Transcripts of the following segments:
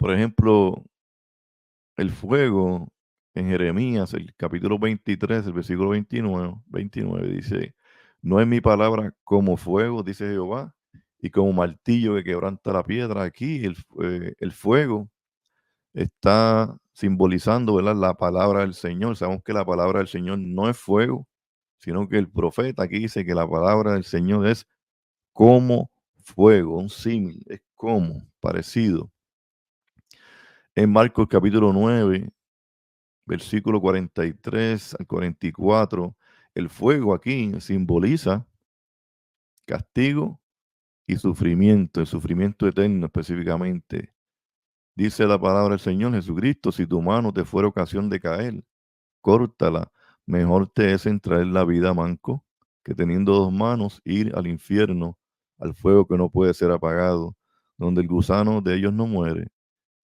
Por ejemplo, el fuego en Jeremías, el capítulo 23, el versículo 29 dice, no es mi palabra como fuego, dice Jehová, y como martillo que quebranta la piedra. Aquí el fuego está simbolizando, ¿verdad?, la palabra del Señor. Sabemos que la palabra del Señor no es fuego, sino que el profeta aquí dice que la palabra del Señor es como fuego, un símil, es como, parecido. En Marcos capítulo 9, versículo 43 al 44, el fuego aquí simboliza castigo y sufrimiento, el sufrimiento eterno específicamente. Dice la palabra del Señor Jesucristo, si tu mano te fuera ocasión de caer, córtala. Mejor te es entrar en la vida manco que teniendo dos manos ir al infierno, al fuego que no puede ser apagado, donde el gusano de ellos no muere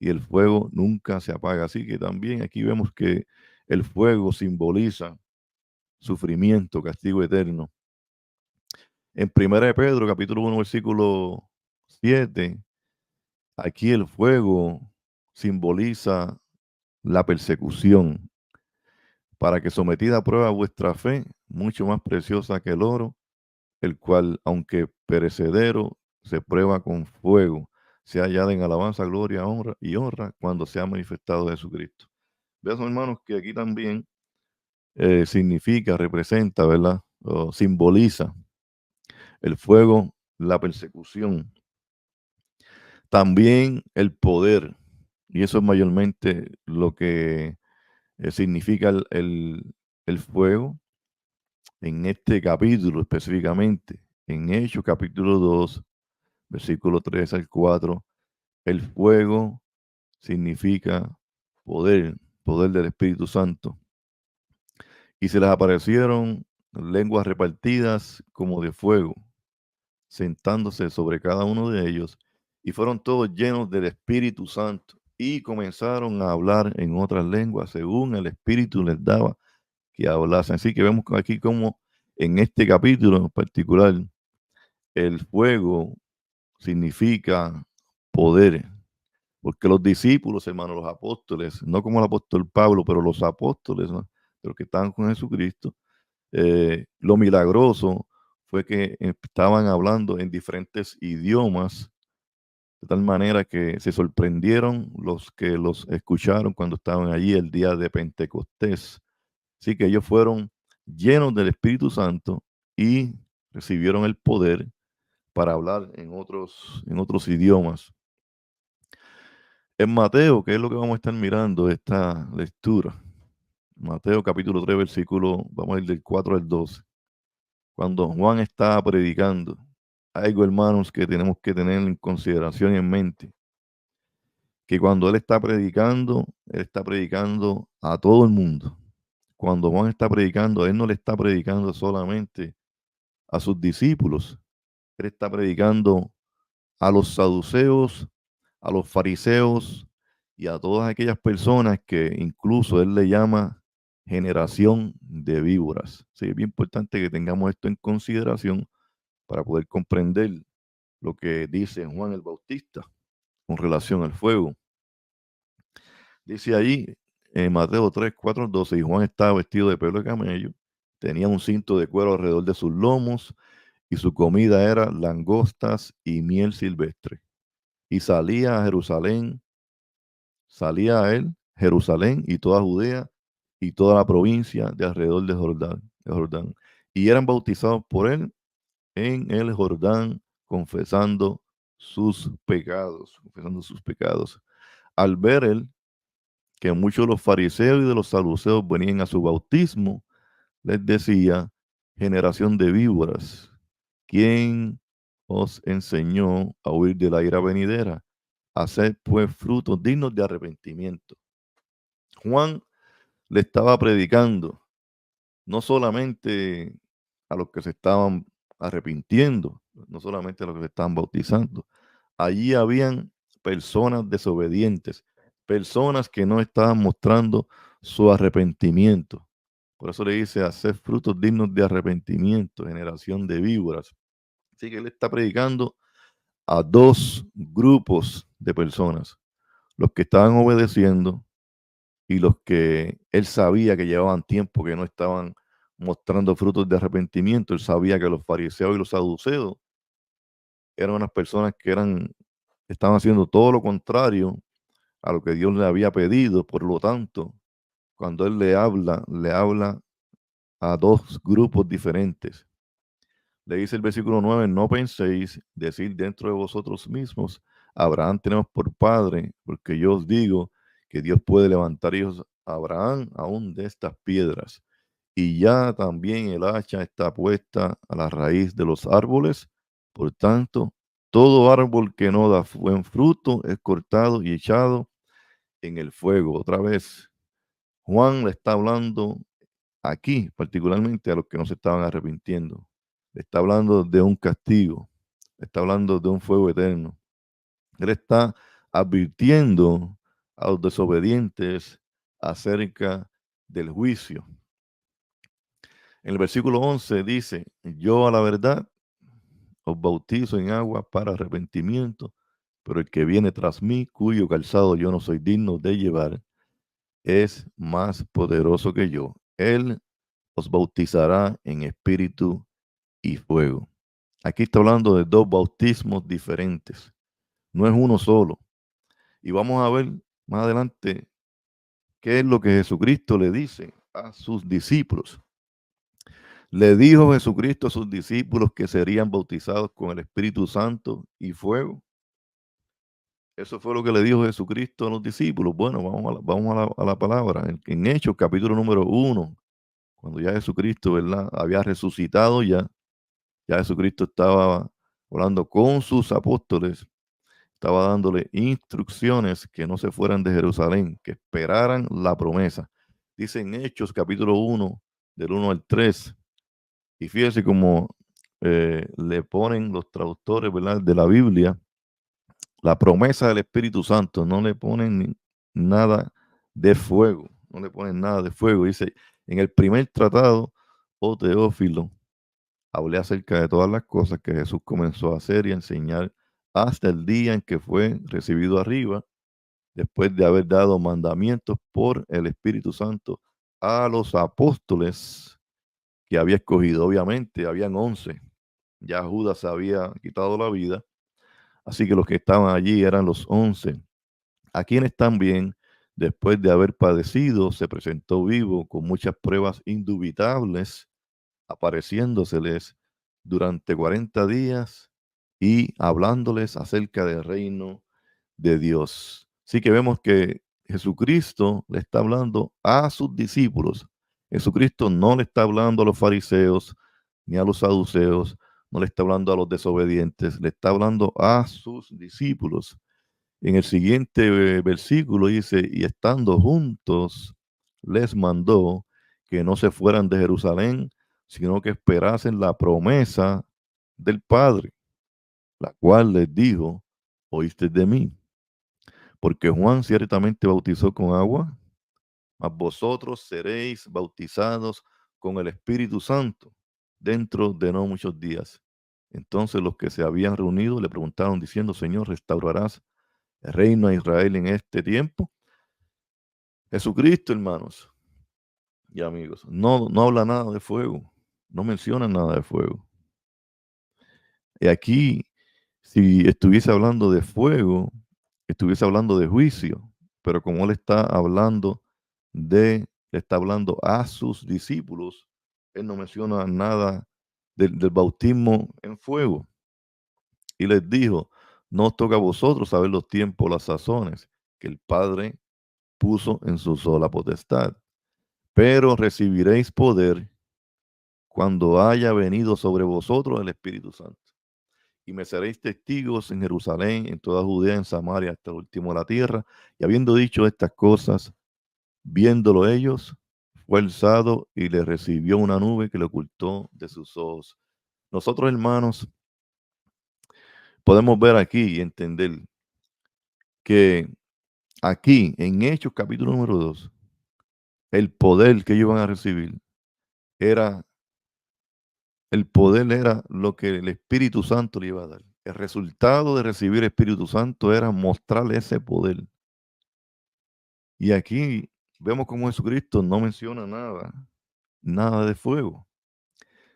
y el fuego nunca se apaga. Así que también aquí vemos que el fuego simboliza sufrimiento, castigo eterno. En 1 de Pedro, capítulo 1, versículo 7, aquí el fuego simboliza la persecución, para que sometida a prueba vuestra fe, mucho más preciosa que el oro, el cual, aunque perecedero, se prueba con fuego, sea hallada en alabanza, gloria, honra y honra cuando sea manifestado Jesucristo. Vean, hermanos, que aquí también significa, representa, ¿verdad? O simboliza el fuego, la persecución, también el poder, y eso es mayormente lo que significa el fuego en este capítulo específicamente. En Hechos capítulo 2, versículo 3 al 4, el fuego significa poder, poder del Espíritu Santo. Y se les aparecieron lenguas repartidas como de fuego, sentándose sobre cada uno de ellos, y fueron todos llenos del Espíritu Santo, y comenzaron a hablar en otras lenguas, según el Espíritu les daba que hablasen. Así que vemos aquí como en este capítulo en particular, el fuego significa poder, porque los discípulos, hermanos, los apóstoles, no como el apóstol Pablo, pero los apóstoles, ¿no?, los que estaban con Jesucristo, lo milagroso fue que estaban hablando en diferentes idiomas, de tal manera que se sorprendieron los que los escucharon cuando estaban allí el día de Pentecostés. Así que ellos fueron llenos del Espíritu Santo y recibieron el poder para hablar en otros idiomas. En Mateo, que es lo que vamos a estar mirando esta lectura, Mateo capítulo 3, versículo, vamos a ir del 4 al 12. Cuando Juan está predicando, algo, hermanos, que tenemos que tener en consideración y en mente, que cuando él está predicando a todo el mundo. Cuando Juan está predicando, él no le está predicando solamente a sus discípulos, él está predicando a los saduceos, a los fariseos y a todas aquellas personas que incluso él le llama generación de víboras. Sí, es bien importante que tengamos esto en consideración para poder comprender lo que dice Juan el Bautista con relación al fuego. Dice allí en Mateo 3, 4, 12, y Juan estaba vestido de pelo de camello, tenía un cinto de cuero alrededor de sus lomos y su comida era langostas y miel silvestre. Y salía a él Jerusalén y toda Judea y toda la provincia de alrededor de Jordán. Y eran bautizados por él en el Jordán, confesando sus pecados, Al ver él que muchos de los fariseos y de los saduceos venían a su bautismo, les decía: generación de víboras, ¿quién os enseñó a huir de la ira venidera? Haced pues frutos dignos de arrepentimiento. Juan le estaba predicando no solamente a los que se estaban arrepintiendo, no solamente a los que se estaban bautizando. Allí habían personas desobedientes, personas que no estaban mostrando su arrepentimiento. Por eso le dice: hacer frutos dignos de arrepentimiento, generación de víboras. Así que él está predicando a dos grupos de personas: los que estaban obedeciendo y los que él sabía que llevaban tiempo que no estaban mostrando frutos de arrepentimiento. Él sabía que los fariseos y los saduceos eran unas personas que estaban haciendo todo lo contrario a lo que Dios le había pedido. Por lo tanto, cuando él le habla a dos grupos diferentes. Le dice el versículo 9: no penséis decir dentro de vosotros mismos, Abraham tenemos por padre, porque yo os digo que Dios puede levantar hijos a Abraham aún de estas piedras. Y ya también el hacha está puesta a la raíz de los árboles. Por tanto, todo árbol que no da buen fruto es cortado y echado en el fuego. Otra vez, Juan le está hablando aquí, particularmente a los que no se estaban arrepintiendo. Le está hablando de un castigo, le está hablando de un fuego eterno. Él está advirtiendo a los desobedientes acerca del juicio. En el versículo 11 dice: yo a la verdad os bautizo en agua para arrepentimiento, pero el que viene tras mí, cuyo calzado yo no soy digno de llevar, es más poderoso que yo. Él os bautizará en espíritu y fuego. Aquí está hablando de dos bautismos diferentes, no es uno solo. Y vamos a ver más adelante qué es lo que Jesucristo le dice a sus discípulos. Le dijo Jesucristo a sus discípulos que serían bautizados con el Espíritu Santo y fuego. Eso fue lo que le dijo Jesucristo a los discípulos. Bueno, vamos a la palabra. En Hechos, capítulo número 1, cuando ya Jesucristo, ¿verdad?, había resucitado ya Jesucristo estaba hablando con sus apóstoles, estaba dándole instrucciones que no se fueran de Jerusalén, que esperaran la promesa. Dice en Hechos capítulo 1, del 1 al 3, y fíjese cómo le ponen los traductores, ¿verdad?, de la Biblia, la promesa del Espíritu Santo, no le ponen nada de fuego, no le ponen nada de fuego. Dice, en el primer tratado, oh Teófilo, hablé acerca de todas las cosas que Jesús comenzó a hacer y a enseñar hasta el día en que fue recibido arriba, después de haber dado mandamientos por el Espíritu Santo a los apóstoles que había escogido. Obviamente, habían 11. Ya Judas había quitado la vida, así que los que estaban allí eran los 11, a quienes también, después de haber padecido, se presentó vivo con muchas pruebas indubitables, apareciéndoseles durante 40 días y hablándoles acerca del reino de Dios. Así que vemos que Jesucristo le está hablando a sus discípulos. Jesucristo no le está hablando a los fariseos ni a los saduceos, no le está hablando a los desobedientes, le está hablando a sus discípulos. En el siguiente versículo dice: y estando juntos, les mandó que no se fueran de Jerusalén, sino que esperasen la promesa del Padre, la cual les dijo: oíste de mí. Porque Juan ciertamente bautizó con agua, mas vosotros seréis bautizados con el Espíritu Santo dentro de no muchos días. Entonces los que se habían reunido le preguntaron diciendo: Señor, ¿restaurarás el reino a Israel en este tiempo? Jesucristo, hermanos y amigos, no habla nada de fuego, no menciona nada de fuego. Y aquí, si estuviese hablando de fuego, estuviese hablando de juicio, pero como él le está hablando a sus discípulos, él no menciona nada del bautismo en fuego. Y les dijo: no os toca a vosotros saber los tiempos, las sazones que el Padre puso en su sola potestad, pero recibiréis poder cuando haya venido sobre vosotros el Espíritu Santo. Y me seréis testigos en Jerusalén, en toda Judea, en Samaria, hasta el último de la tierra. Y habiendo dicho estas cosas, viéndolo ellos, fue alzado y le recibió una nube que le ocultó de sus ojos. Nosotros, hermanos, podemos ver aquí y entender que aquí, en Hechos capítulo número 2, el poder que ellos van a recibir era era lo que el Espíritu Santo le iba a dar. El resultado de recibir el Espíritu Santo era mostrarle ese poder. Y aquí vemos cómo Jesucristo no menciona nada de fuego.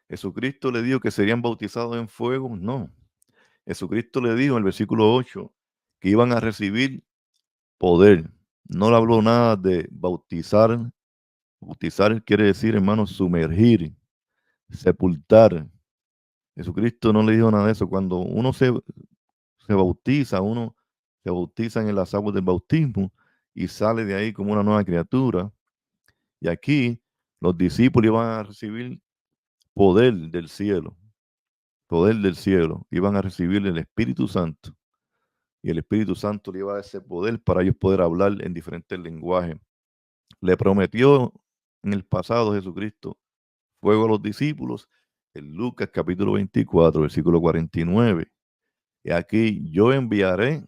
Jesucristo le dijo que serían bautizados en fuego. No. Jesucristo le dijo en el versículo 8 que iban a recibir poder. No le habló nada de bautizar. Bautizar quiere decir, hermanos, sumergir, sepultar. Jesucristo no le dijo nada de eso. Cuando uno se bautiza, uno se bautiza en las aguas del bautismo y sale de ahí como una nueva criatura. Y aquí los discípulos iban a recibir poder del cielo, poder del cielo. Iban a recibir el Espíritu Santo. Y el Espíritu Santo le iba a dar ese poder para ellos poder hablar en diferentes lenguajes. Le prometió en el pasado Jesucristo fuego a los discípulos en Lucas capítulo 24, versículo 49. Y aquí yo enviaré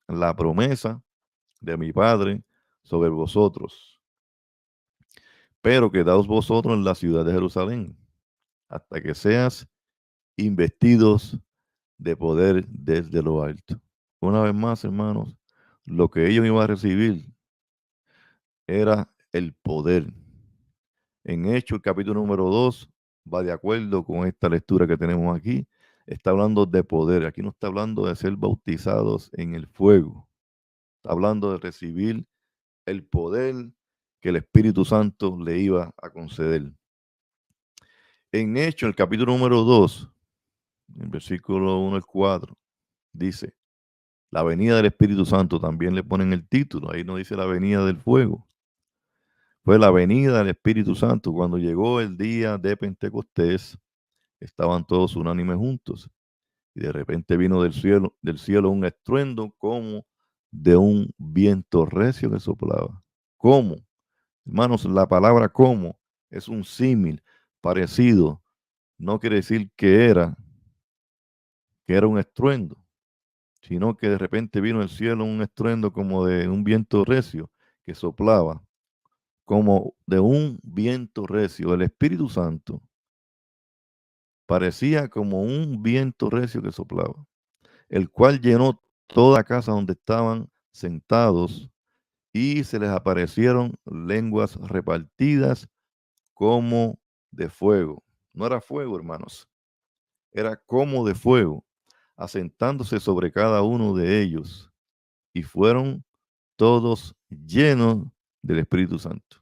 la promesa de mi Padre sobre vosotros, pero quedaos vosotros en la ciudad de Jerusalén hasta que seas investidos de poder desde lo alto. Una vez más, hermanos, lo que ellos iban a recibir era el poder. En Hechos, el capítulo número 2, va de acuerdo con esta lectura que tenemos aquí. Está hablando de poder. Aquí no está hablando de ser bautizados en el fuego. Está hablando de recibir el poder que el Espíritu Santo le iba a conceder. En Hechos, el capítulo número 2, en versículo 1 al 4, dice, la venida del Espíritu Santo, también le ponen el título, ahí no dice la venida del fuego. Fue la venida del Espíritu Santo. Cuando llegó el día de Pentecostés, estaban todos unánimes juntos. Y de repente vino del cielo un estruendo como de un viento recio que soplaba. ¿Cómo? Hermanos, la palabra como es un símil, parecido. No quiere decir que era un estruendo, sino que de repente vino del cielo un estruendo como de un viento recio que soplaba, como de un viento recio. El Espíritu Santo parecía como un viento recio que soplaba, el cual llenó toda la casa donde estaban sentados y se les aparecieron lenguas repartidas como de fuego. No era fuego, hermanos, era como de fuego, asentándose sobre cada uno de ellos, y fueron todos llenos del Espíritu Santo.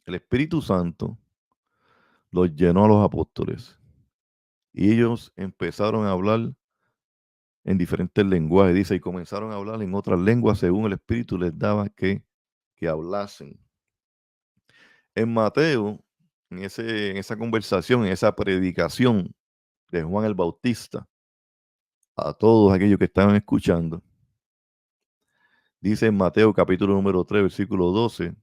El Espíritu Santo los llenó a los apóstoles y ellos empezaron a hablar en diferentes lenguajes, dice, y comenzaron a hablar en otras lenguas según el Espíritu les daba que hablasen. En Mateo, en esa conversación, en esa predicación de Juan el Bautista, a todos aquellos que estaban escuchando, dice en Mateo capítulo número 3, versículo 12,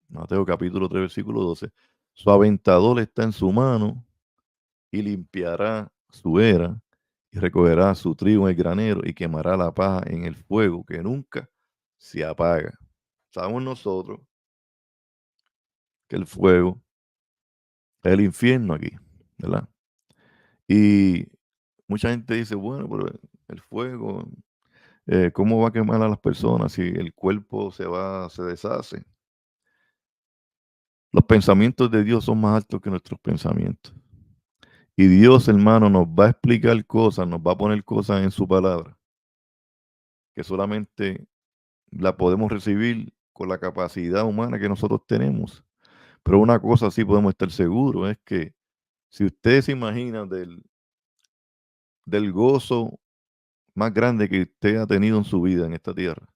Mateo capítulo 3, versículo 12, su aventador está en su mano y limpiará su era y recogerá su trigo en el granero y quemará la paja en el fuego que nunca se apaga. Sabemos nosotros que el fuego es el infierno aquí, ¿verdad? Y mucha gente dice, bueno, pero el fuego, ¿cómo va a quemar a las personas si el cuerpo se deshace? Los pensamientos de Dios son más altos que nuestros pensamientos. Y Dios, hermano, nos va a explicar cosas, nos va a poner cosas en su palabra, que solamente la podemos recibir con la capacidad humana que nosotros tenemos. Pero una cosa sí podemos estar seguros, es que si usted se imagina del gozo más grande que usted ha tenido en su vida en esta tierra,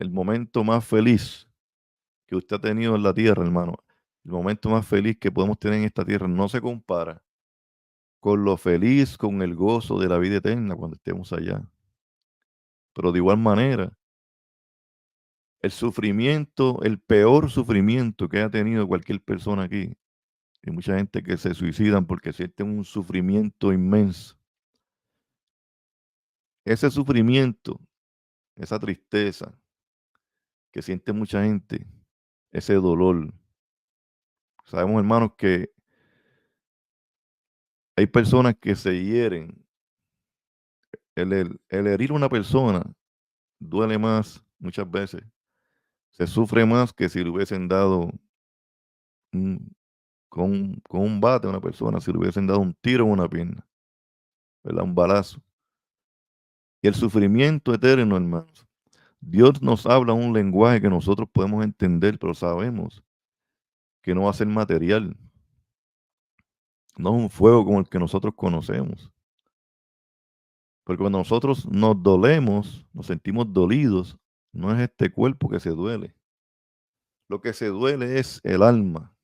el momento más feliz que usted ha tenido en la tierra, hermano, el momento más feliz que podemos tener en esta tierra no se compara con lo feliz, con el gozo de la vida eterna cuando estemos allá. Pero de igual manera, el sufrimiento, el peor sufrimiento que ha tenido cualquier persona aquí, hay mucha gente que se suicidan porque sienten un sufrimiento inmenso. Ese sufrimiento, esa tristeza que siente mucha gente, ese dolor. Sabemos, hermanos, que hay personas que se hieren. El herir a una persona duele más muchas veces Se sufre más que si le hubiesen dado con un bate a una persona, si le hubiesen dado un tiro en una pierna, ¿verdad? Un balazo. Y el sufrimiento eterno, hermanos. Dios nos habla un lenguaje que nosotros podemos entender, pero sabemos que no va a ser material. No es un fuego como el que nosotros conocemos. Porque cuando nosotros nos dolemos, nos sentimos dolidos, no es este cuerpo que se duele. Lo que se duele es el alma.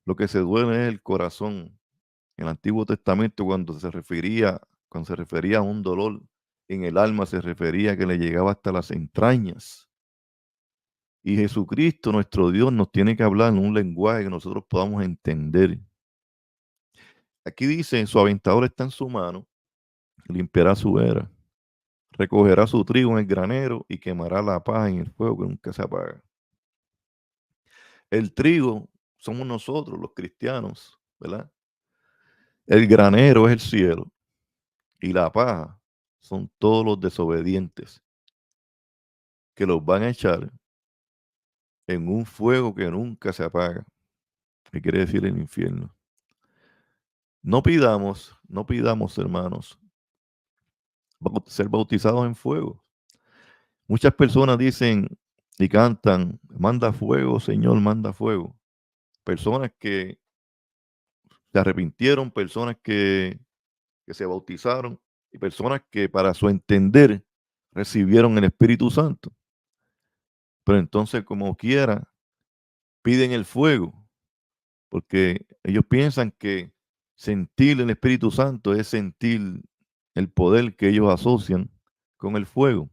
Lo que se duele es el corazón. En el Antiguo Testamento, cuando se refería a un dolor en el alma, se refería a que le llegaba hasta las entrañas. Y Jesucristo, nuestro Dios, nos tiene que hablar en un lenguaje que nosotros podamos entender. Aquí dice, su aventador está en su mano, limpiará su era, recogerá su trigo en el granero y quemará la paja en el fuego que nunca se apaga. El trigo somos nosotros, los cristianos, ¿verdad? El granero es el cielo y la paja son todos los desobedientes que los van a echar en un fuego que nunca se apaga. ¿Qué quiere decir el infierno? No pidamos, hermanos, ser bautizados en fuego. Muchas personas dicen y cantan, manda fuego, Señor, manda fuego. Personas que se arrepintieron, personas que se bautizaron y personas que para su entender recibieron el Espíritu Santo. Pero entonces, como quiera, piden el fuego, porque ellos piensan que sentir el Espíritu Santo es sentir el poder que ellos asocian con el fuego.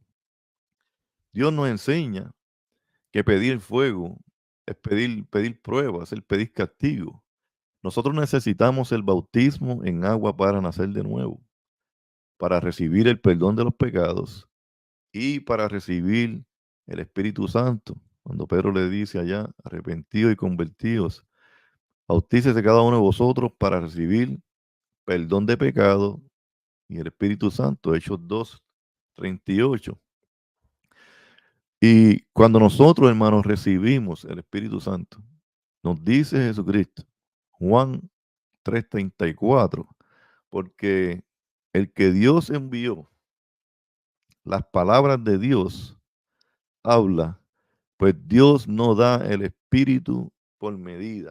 Dios nos enseña que pedir fuego es pedir pruebas, el pedir castigo. Nosotros necesitamos el bautismo en agua para nacer de nuevo, para recibir el perdón de los pecados y para recibir el Espíritu Santo. Cuando Pedro le dice allá, arrepentidos y convertidos, bautícese cada uno de vosotros para recibir perdón de pecado y el Espíritu Santo, Hechos 2:38. Y cuando nosotros, hermanos, recibimos el Espíritu Santo, nos dice Jesucristo, Juan 3:34, porque el que Dios envió, las palabras de Dios, habla, pues Dios no da el Espíritu por medida.